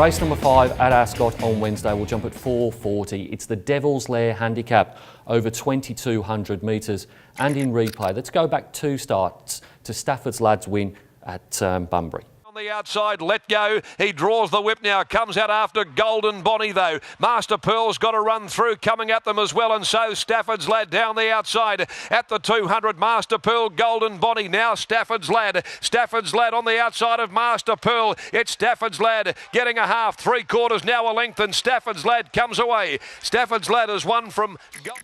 Race number 5 at Ascot on Wednesday will jump at 4:40. It's the Devil's Lair handicap over 2,200 metres and in replay. Let's go back 2 starts to Stafford's Lad's win at Bunbury. On the outside, Let Go. He draws the whip now. Comes out after Golden Bonnie, though. Master Pearl's got to run through, coming at them as well. And so Stafford's Lad down the outside at the 200. Master Pearl, Golden Bonnie. Now Stafford's Lad. Stafford's Lad on the outside of Master Pearl. It's Stafford's Lad getting a half, 3/4, now a length. And Stafford's Lad comes away. Stafford's Lad has won from...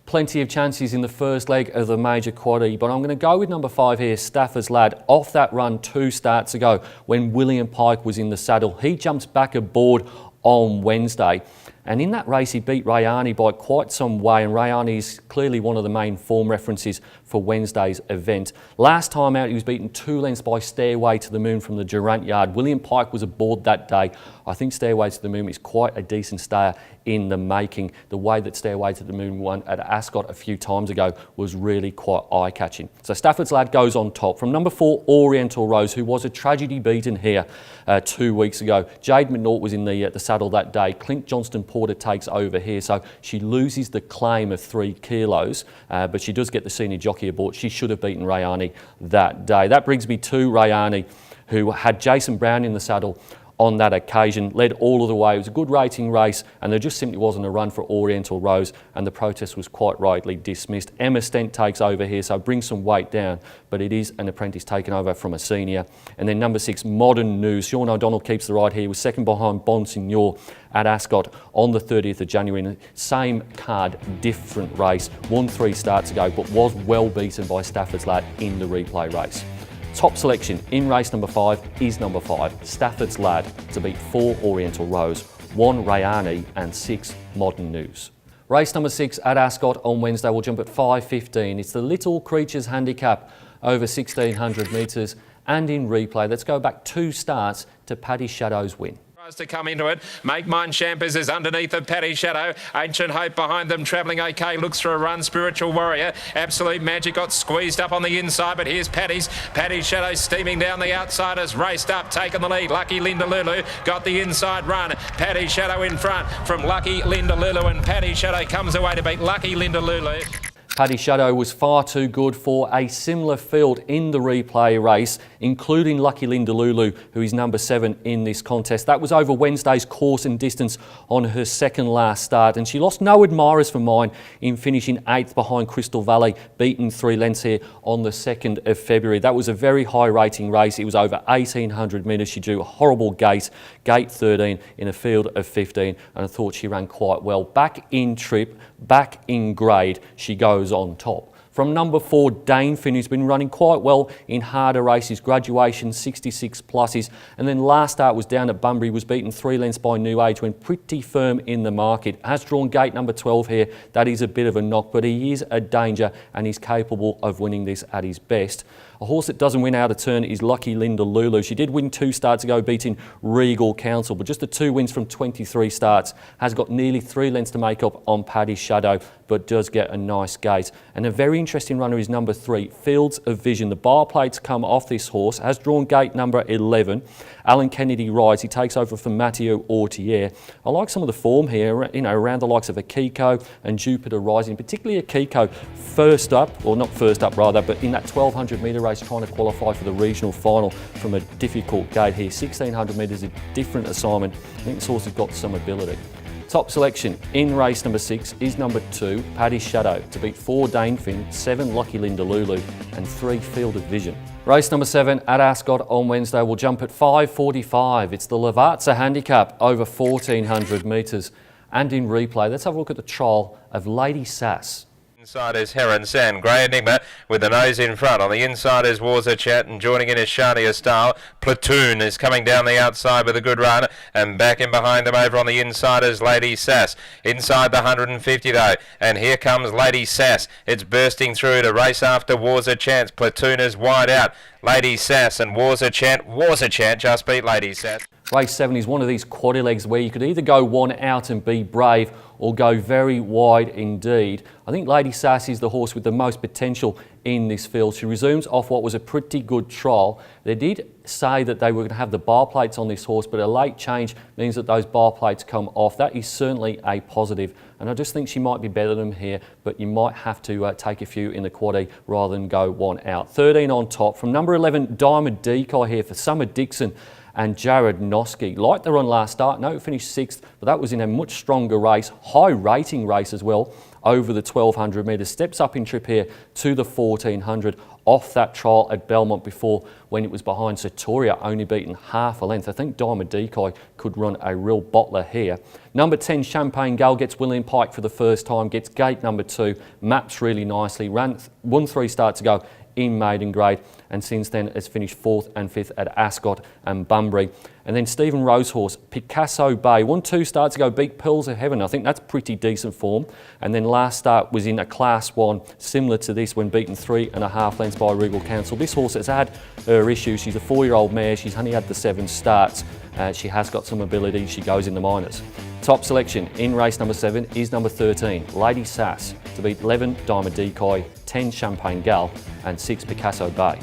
Plenty of chances in the first leg of the major quaddie, but I'm going to go with number 5 here, Stafford's Lad, off that run 2 starts ago when William Pike was in the saddle. He jumps back aboard on Wednesday, and in that race he beat Rayani by quite some way, and Rayani is clearly one of the main form references for Wednesday's event. Last time out he was beaten 2 lengths by Stairway to the Moon from the Durant Yard. William Pike was aboard that day. I think Stairway to the Moon is quite a decent stayer in the making. The way that Stairway to the Moon won at Ascot a few times ago was really quite eye-catching. So Stafford's Lad goes on top. From number 4, Oriental Rose, who was a tragedy beaten here 2 weeks ago. Jade McNaught was in the saddle that day. Clint Johnston Porter takes over here, so she loses the claim of 3 kilos, but she does get the senior jockey aboard. She should have beaten Rayani that day. That brings me to Rayani, who had Jason Brown in the saddle on that occasion, led all of the way. It was a good rating race, and there just simply wasn't a run for Oriental Rose, and the protest was quite rightly dismissed. Emma Stent takes over here, so brings some weight down, but it is an apprentice taken over from a senior. And then number 6, Modern News. Sean O'Donnell keeps the ride here, was second behind Bonsignor at Ascot on the 30th of January in the same card, different race. Won 3 starts ago, but was well beaten by Stafford's Lad in the replay race. Top selection in race number 5 is number 5, Stafford's Lad, to beat 4 Oriental Rose, 1 Rayani and 6 Modern News. Race number 6 at Ascot on Wednesday will jump at 5:15. It's the Little Creatures handicap over 1,600 metres and in replay. Let's go back 2 starts to Paddy Shadow's win. To come into it. Make Mine Champers is underneath of Paddy Shadow. Ancient Hope behind them, travelling okay, looks for a run. Spiritual Warrior, Absolute Magic got squeezed up on the inside, but here's Paddy Shadow steaming down the outside, has raced up, taken the lead. Lucky Linda Lulu got the inside run. Paddy Shadow in front from Lucky Linda Lulu, and Paddy Shadow comes away to beat Lucky Linda Lulu. Paddy Shadow was far too good for a similar field in the replay race, including Lucky Linda Lulu, who is number 7 in this contest. That was over Wednesday's course and distance on her second last start, and she lost no admirers for mine in finishing 8th behind Crystal Valley, beaten 3 lengths here on the 2nd of February. That was a very high rating race. It was over 1,800 metres. She drew a horrible gate 13 in a field of 15, and I thought she ran quite well. Back in trip, back in grade, she goes on top. From number 4, Danefin, who's been running quite well in harder races, graduation 66 pluses, and then last start was down at Bunbury, was beaten 3 lengths by New Age, went pretty firm in the market. Has drawn gate number 12 here. That is a bit of a knock, but he is a danger and he's capable of winning this at his best. A horse that doesn't win out of turn is Lucky Linda Lulu. She did win 2 starts ago, beating Regal Council, but just the 2 wins from 23 starts. Has got nearly 3 lengths to make up on Paddy Shadow, but does get a nice gate. And a very interesting runner is number 3, Fields of Vision. The bar plates come off this horse, has drawn gate number 11. Alan Kennedy rides. He takes over from Matteo Ortier. I like some of the form here, you know, around the likes of Akiko and Jupiter Rising, particularly Akiko first up, or not first up rather, but in that 1,200 metre race trying to qualify for the regional final from a difficult gate here. 1,600 metres, a different assignment. I think this horse has got some ability. Top selection in race number 6 is number 2, Paddy Shadow, to beat 4 Danefin, 7 Lucky Linda Lulu and 3 Field of Vision. Race number 7 at Ascot on Wednesday will jump at 5:45. It's the Lavazza handicap over 1,400 metres and in replay. Let's have a look at the trial of Lady Sass. Inside is Heron Sand, Grey Enigma with the nose in front. On the inside is Warza Chat, and joining in is Shania Style. Platoon is coming down the outside with a good run, and back in behind them over on the inside is Lady Sass. Inside the 150 though, and here comes Lady Sass. It's bursting through to race after Warza Chance. Platoon is wide out. Lady Sass and Warza Chant just beat Lady Sass. Race 7 is one of these quaddy legs where you could either go one out and be brave or go very wide indeed. I think Lady Sass is the horse with the most potential in this field. She resumes off what was a pretty good trial. They did say that they were going to have the bar plates on this horse, but a late change means that those bar plates come off. That is certainly a positive, and I just think she might be better than them here, but you might have to take a few in the quaddie rather than go one out. 13 on top. From number 11, Diamond Decoy here for Summer Dixon and Jared Noski. Like the run last start, no, it finished 6th, but that was in a much stronger race, high rating race as well, over the 1200 metres. Steps up in trip here to the 1400 off that trial at Belmont before, when it was behind Satoria, only beaten half a length. I think Diamond Decoy could run a real bottler here. Number 10, Champagne Gal, gets William Pike for the first time, gets gate number 2, maps really nicely, won 3 starts ago in maiden grade, and since then has finished 4th and 5th at Ascot and Bunbury. And then Stephen Rosehorse, Picasso Bay, won 2 starts ago, beat Pearls of Heaven. I think that's pretty decent form. And then last start was in a Class 1, similar to this, when beaten 3.5 lengths by Regal Council. This horse has had her issues. She's a 4-year-old mare. She's only had the 7 starts. She has got some ability. She goes in the minors. Top selection in race number 7 is number 13, Lady Sass, to beat 11, Diamond Decoy, 10, Champagne Gal, and 6, Picasso Bay.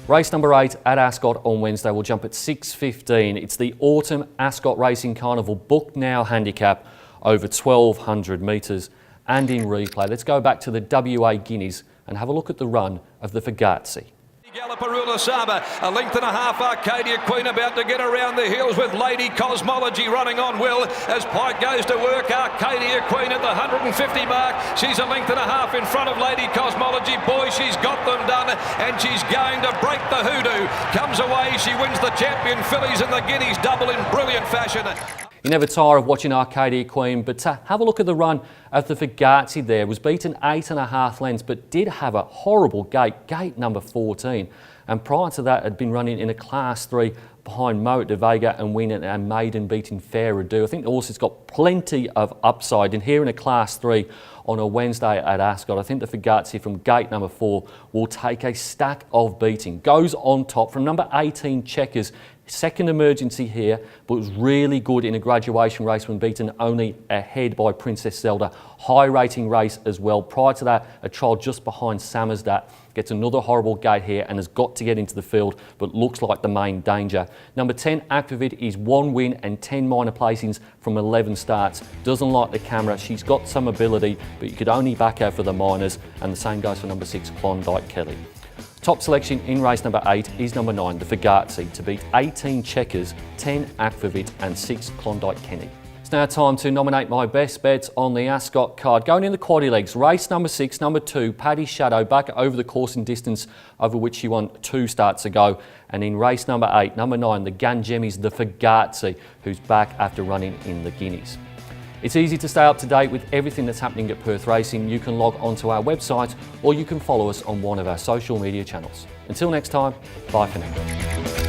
Race number 8 at Ascot on Wednesday will jump at 6:15. It's the Autumn Ascot Racing Carnival Book Now handicap over 1200 metres and in replay. Let's go back to the WA Guineas and have a look at the run of the Fugazzi. Galliparula Saba, a length and a half. Arcadia Queen about to get around the hills with Lady Cosmology running on well as Pike goes to work. Arcadia Queen at the 150 mark. She's a length and a half in front of Lady Cosmology. Boy, she's got them done, and she's going to break the hoodoo. Comes away, she wins the Champion Fillies and the Guineas double in brilliant fashion. You never tire of watching Arcadia Queen, but have a look at the run of the Fugazzi there. Was beaten 8.5 lengths, but did have a horrible gate number 14. And prior to that, had been running in a Class 3 behind Moet de Vega and winning a maiden beating Fair Ado. I think the horse has got plenty of upside. And here in a Class 3 on a Wednesday at Ascot, I think the Fugazzi from gate number 4 will take a stack of beating. Goes on top from number 18, Checkers. Second emergency here, but was really good in a graduation race when beaten only ahead by Princess Zelda. High rating race as well. Prior to that, a trial just behind Sammersdat. Gets another horrible gate here and has got to get into the field, but looks like the main danger. Number 10, Aquavit, is 1 win and 10 minor placings from 11 starts. Doesn't like the camera. She's got some ability, but you could only back her for the minors, and the same goes for number 6, Klondike Kelly. Top selection in race number 8 is number 9, the Fugazzi, to beat 18 Checkers, 10 Aquavit and 6 Klondike Kenny. It's now time to nominate my best bets on the Ascot card. Going in the quaddie legs, race number 6, number 2, Paddy Shadow, back over the course and distance over which she won 2 starts ago. And in race number 8, number 9, the Gangemis, the Fugazzi, who's back after running in the Guineas. It's easy to stay up to date with everything that's happening at Perth Racing. You can log onto our website or you can follow us on one of our social media channels. Until next time, bye for now.